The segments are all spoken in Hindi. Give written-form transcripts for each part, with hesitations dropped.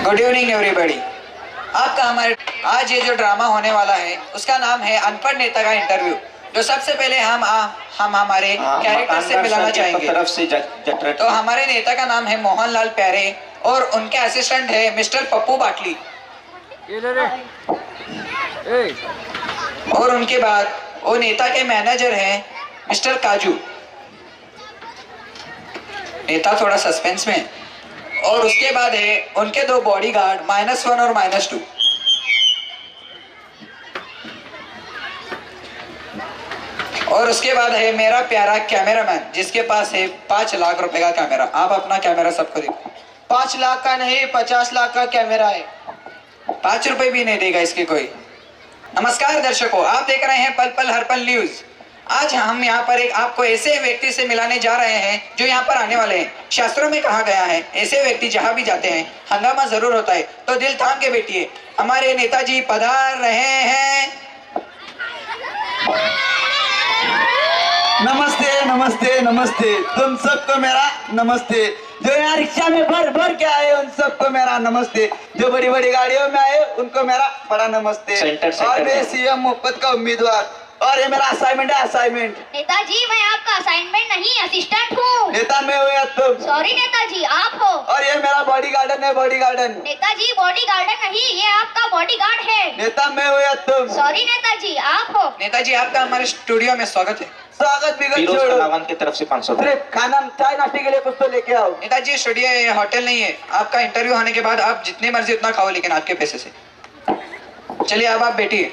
Good evening everybody. आपका हमारे आज ये जो ड्रामा होने वाला है उसका नाम है अनपढ़ नेता का इंटरव्यू। जो सबसे पहले हम हमारे कैरेक्टर से मिलाना चाहेंगे। तरफ से तो हमारे नेता का नाम है मोहनलाल प्यारे और उनके असिस्टेंट है मिस्टर पप्पू बाटली। और उनके बाद वो नेता के मैनेजर हैं मिस्टर काजू। नेता थोड़ा सस्पेंस में। और उसके बाद है उनके दो बॉडीगार्ड -1 और -2। और उसके बाद है मेरा प्यारा कैमरामैन जिसके पास है 5 लाख रुपए का कैमरा। आप अपना कैमरा सबको देखो। 5 लाख का नहीं 50 लाख का कैमरा है। 5 रुपए भी नहीं देगा इसके कोई। नमस्कार दर्शकों, आप देख रहे हैं पल पल हर पल न्यूज। आज हम यहाँ पर एक आपको ऐसे व्यक्ति से मिलाने जा रहे हैं जो यहाँ पर आने वाले हैं। शास्त्रों में कहा गया है ऐसे व्यक्ति जहाँ भी जाते हैं हंगामा जरूर होता है, तो दिल थाम के बैठिए। हमारे नेताजी पधार रहे हैं। नमस्ते नमस्ते नमस्ते, तुम सबको मेरा नमस्ते। जो यहाँ रिक्शा में भर भर के आए उन सबको मेरा नमस्ते। जो बड़ी बड़ी गाड़ियों में आए उनको मेरा बड़ा नमस्ते। और मैं सीएम मुफ्त का उम्मीदवार, और ये मेरा असाइनमेंट है। असाइनमेंट नेताजी, मैं आपका असाइनमेंट नहीं असिस्टेंट हूँ। नेता मैं हूँ या तुम? सॉरी नेताजी, आप हो। और ये मेरा बॉडी गार्डन है। Body garden Netaji, body garden नहीं, ये आपका बॉडी गार्ड है। नेता मैं हूँ या तुम? सॉरी नेताजी, आप हो। नेताजी आपका हमारे स्टूडियो में स्वागत है। स्वागत बिगड़ छोड़ो, की तरफ से 500 सिर्फ खाना चाय नाश्ते के लिए कुछ तो लेके आओ। नेताजी स्टूडियो है, होटल नहीं है। आपका इंटरव्यू होने के बाद आप जितनी मर्जी उतना खाओ, लेकिन आपके पैसे से। चलिए अब आप बैठिए।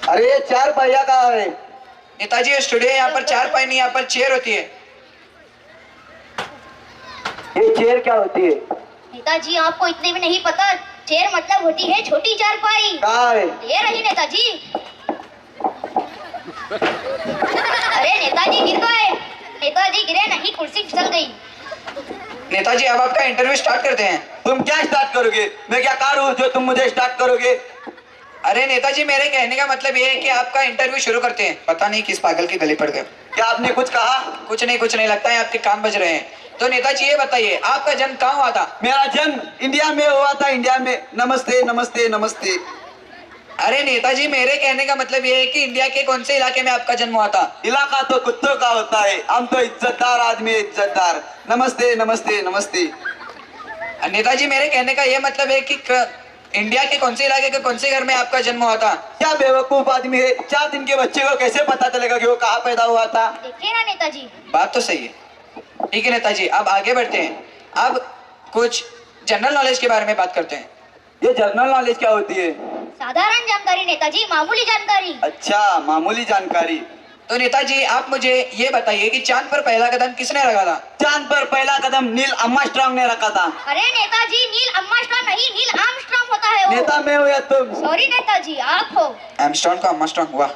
अरे ये 4 पहिया कहाँ है? नेताजी स्टूडियो यहाँ पर 4 पाई नहीं, यहाँ पर चेयर होती है। ये चेयर क्या होती है? नेताजी, आपको इतने भी नहीं पता। चेयर मतलब होती है छोटी चारपाई। कहाँ है? ये रही नेताजी। अरे नेताजी गिर गए। नेताजी गिरे नहीं, कुर्सी फिसल गई। नेताजी अब आपका इंटरव्यू स्टार्ट करते हैं। तुम क्या स्टार्ट करोगे? मैं क्या कार हूँ जो तुम मुझे स्टार्ट करोगे? अरे नेताजी, मेरे कहने का मतलब ये है कि आपका इंटरव्यू शुरू करते हैं। पता नहीं किस पागल की गली पड़ गए। क्या आपने कुछ कहा? कुछ नहीं लगता है आपके कान बज रहे हैं। तो नेताजी ये बताइए आपका जन्म कहाँ हुआ था? मेरा जन्म इंडिया में हुआ था। इंडिया में। नमस्ते नमस्ते नमस्ते। अरे नेताजी, मेरे कहने का मतलब ये है कि इंडिया के कौन से इलाके में आपका जन्म हुआ था? इलाका तो कुत्तों का होता है, हम तो इज्जतदार आदमी, इज्जतदार। नमस्ते नमस्ते नमस्ते। नेताजी, मेरे कहने का ये मतलब है कि इंडिया के कौन से इलाके के कौन से घर में आपका जन्म हुआ था? क्या बेवकूफ आदमी है, 4 दिन के बच्चे को कैसे पता चलेगा कि वो कहाँ पैदा हुआ था? देखिए ना नेताजी। बात तो सही है। ठीक है नेताजी, अब आगे बढ़ते हैं। अब कुछ जनरल नॉलेज के बारे में बात करते हैं। ये जनरल नॉलेज क्या होती है? साधारण जानकारी नेताजी, मामूली जानकारी। अच्छा, मामूली जानकारी। तो नेताजी आप मुझे ये बताइए कि चांद पर पहला कदम किसने रखा था? चांद पर पहला कदम नील आर्मस्ट्रांग ने रखा था। अरे नेताजी, नील आर्मस्ट्रांग नहीं, नील आर्मस्ट्रांग होता है वो। नेता मैं हूँ या तुम? सॉरी नेताजी, आप हो। आर्मस्ट्रांग का आर्मस्ट्रांग हुआ।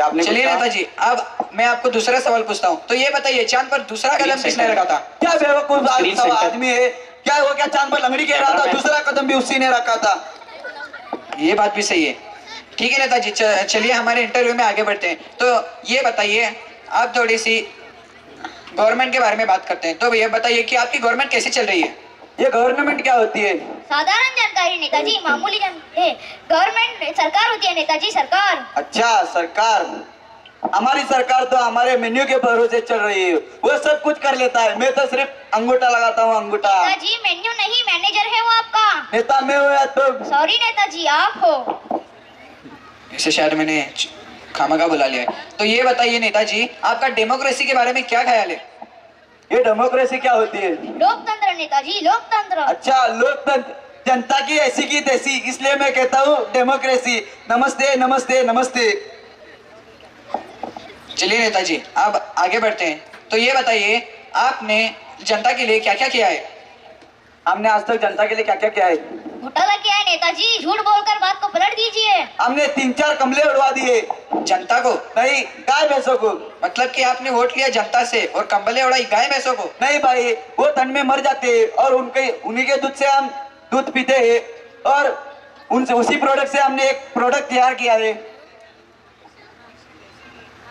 चलिए नेताजी, अब मैं आपको दूसरा सवाल पूछता हूँ। तो ये बताइए चांद पर दूसरा कदम किसने रखा था? क्या बेवकूफ आदमी है, क्या वो क्या चांद पर लंगड़ी कह रहा था? दूसरा कदम भी उसी ने रखा था। ये बात भी सही है। ठीक है नेताजी, चलिए हमारे इंटरव्यू में आगे बढ़ते हैं। तो ये बताइए, आप थोड़ी सी गवर्नमेंट के बारे में बात करते हैं। तो ये बताइए कि आपकी गवर्नमेंट कैसी चल रही है? ये गवर्नमेंट क्या होती है? साधारण जानकारी नेताजी, मामूली जानकारी। गवर्नमेंट सरकार होती है नेताजी, सरकार। अच्छा, सरकार। हमारी सरकार तो हमारे मेन्यू के भरोसे चल रही है, वो सब कुछ कर लेता है, मैं तो सिर्फ अंगूठा लगाता हूँ। अंगूठा। नेताजी, मेन्यू नहीं, मैनेजर है वो आपका। नेता मैं हूँ या तुम? सॉरी नेताजी, आप हो। इसे शायद मैंने खामखा बुला लिया है। तो ये बताइए नेताजी, आपका डेमोक्रेसी के बारे में क्या ख्याल है? ये डेमोक्रेसी क्या होती है? लोकतंत्र नेताजी, लोकतंत्र। अच्छा, लोकतंत्र। जनता की ऐसी की तैसी, इसलिए मैं कहता हूँ डेमोक्रेसी। नमस्ते नमस्ते नमस्ते। चलिए नेताजी, अब आगे बढ़ते हैं। तो ये बताइए आपने जनता के लिए क्या क्या किया है? हमने आज तक जनता के लिए क्या क्या किया है? घोटाला किया है नेताजी, झूठ बोलकर बात को पलट दीजिए। हमने 3-4 कमले उड़वा दिए। जनता को? नहीं, गाय भैंसों को। मतलब कि आपने वोट लिया जनता से और कंबले उड़ाई गाय भैंसों को? नहीं भाई, वो ठंड में मर जाते हैं और उन्हीं के दूध से हम दूध पीते हैं, और उनसे उसी प्रोडक्ट से हमने एक प्रोडक्ट तैयार किया है।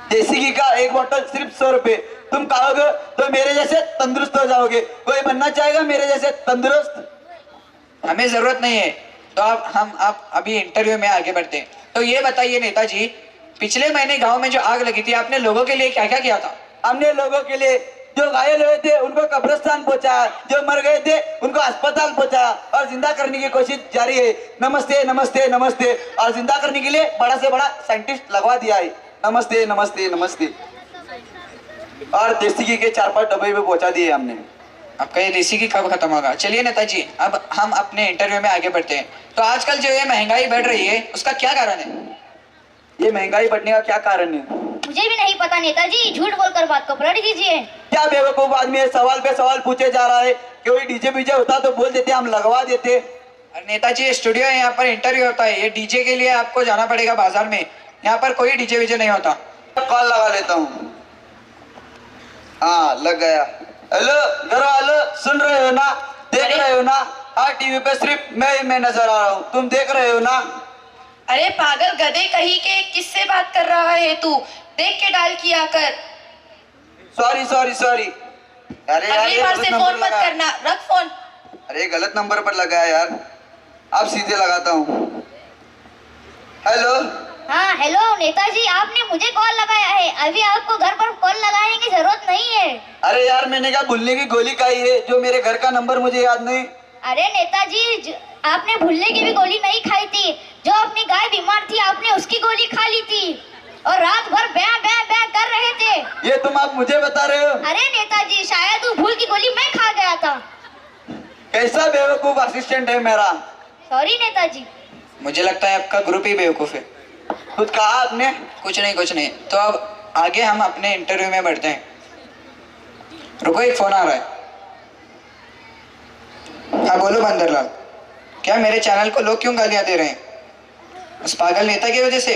देसी घी का एक बोतल सिर्फ 100 रुपए। तुम खाओगे तो मेरे जैसे तंदुरुस्त हो जाओगे। कोई बनना चाहेगा मेरे जैसे तंदुरुस्त? हमें जरूरत नहीं है। तो आप अभी इंटरव्यू में आगे बढ़ते हैं। तो ये बताइए नेताजी, पिछले महीने गांव में जो आग लगी थी, आपने लोगों के लिए क्या क्या किया था? हमने लोगों के लिए जो घायल हुए थे उनको कब्रिस्तान पहुंचाया, जो मर गए थे उनको अस्पताल पहुंचाया और जिंदा करने की कोशिश जारी है। नमस्ते नमस्ते नमस्ते। और जिंदा करने के लिए बड़ा से बड़ा साइंटिस्ट लगवा दिया है। नमस्ते नमस्ते नमस्ते। और देसी घी के 4-5 डब्बे भी पहुंचा दिए हमने। आपका ये देसी घी कब खत्म होगा? चलिए नेताजी, अब हम अपने इंटरव्यू में आगे बढ़ते हैं। तो आजकल जो ये महंगाई बढ़ रही है, उसका क्या कारण है? ये महंगाई बढ़ने का क्या कारण है? मुझे भी नहीं पता नेताजी, झूठ बोलकर बात को पलट दीजिए। क्या बेवकूफ आदमी है, सवाल पे सवाल पूछे जा रहा है। कोई डीजे बीजे होता तो बोल देते, हम लगवा देते। अरे नेताजी, ये स्टूडियो है, यहाँ पर इंटरव्यू होता है। ये डीजे के लिए आपको जाना पड़ेगा बाजार में। यहाँ पर कोई डीजे वीजे नहीं होता। कॉल लगा लेता हूँ। हाँ, लग गया। हेलो घर वालों, सुन रहे हो ना, देख रहे हो ना? हाँ, टीवी पे सिर्फ मैं नजर आ रहा हूँ, तुम देख रहे हो ना? अरे पागल गधे कहीं के, किससे बात कर रहा है तू? देख के डायल किया कर। Sorry sorry sorry. अरे यार, अगली ये बार गलत से नंबर फोन मत लगा। करना, रख फोन। अरे गलत नंबर पर लगा है यार, अब सीधे लगाता हूँ। हेलो। हाँ हेलो नेताजी, आपने मुझे कॉल लगाया है। अभी आपको घर पर कॉल लगाने की जरूरत नहीं है। अरे यार, मैंने क्या भूलने की गोली खाई है, जो मेरे घर का नंबर मुझे याद नहीं। अरे नेताजी, आपने भूलने की भी गोली नहीं खाई थी। जो अपनी गाय बीमार थी, आपने उसकी गोली खा ली थी और रात भर ब्याह ब्याह ब्याह कर रहे थे। ये तुम आप मुझे बता रहे हो? अरे नेताजी, शायद वो भूल की गोली मैं खा गया था। कैसा बेवकूफ असिस्टेंट है मेरा। सॉरी नेताजी। मुझे लगता है आपका ग्रुप ही बेवकूफ है। कुछ कहा आपने? कुछ नहीं। तो अब आगे हम अपने इंटरव्यू में बढ़ते हैं। रुको, एक फोन आ रहा है। हाँ बोलो बंदरलाल, क्या मेरे चैनल को लोग क्यों गालियां दे रहे हैं? उस पागल नेता की वजह से?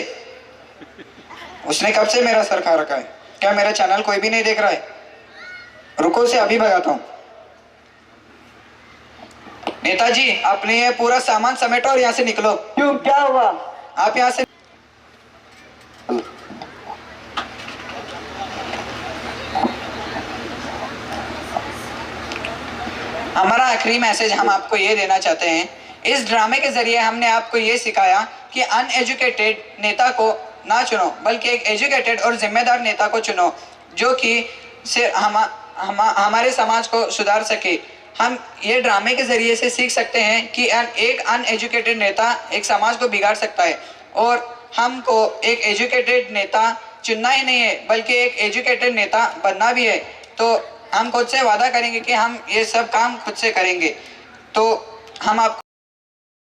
उसने कब से मेरा सर खा रखा है? क्या मेरा चैनल कोई भी नहीं देख रहा है? रुको, उसे अभी भगाता हूँ। नेताजी, अपने ये पूरा सामान समेटो और यहाँ से निकलो। क्यों, क्या हुआ? आप यहाँ से हमारा आखिरी मैसेज हम आपको ये देना चाहते हैं। इस ड्रामे के जरिए हमने आपको ये सिखाया कि अनएजुकेटेड नेता को ना चुनो, बल्कि एक एजुकेटेड और जिम्मेदार नेता को चुनो, जो कि हमारे समाज को सुधार सके। हम ये ड्रामे के जरिए से सीख सकते हैं कि एक अनएजुकेटेड नेता एक समाज को बिगाड़ सकता है, और हमको एक एजुकेटेड नेता चुनना ही नहीं है, बल्कि एक एजुकेटेड नेता बनना भी है। तो हम खुद से वादा करेंगे कि हम ये सब काम खुद से करेंगे। तो हम आप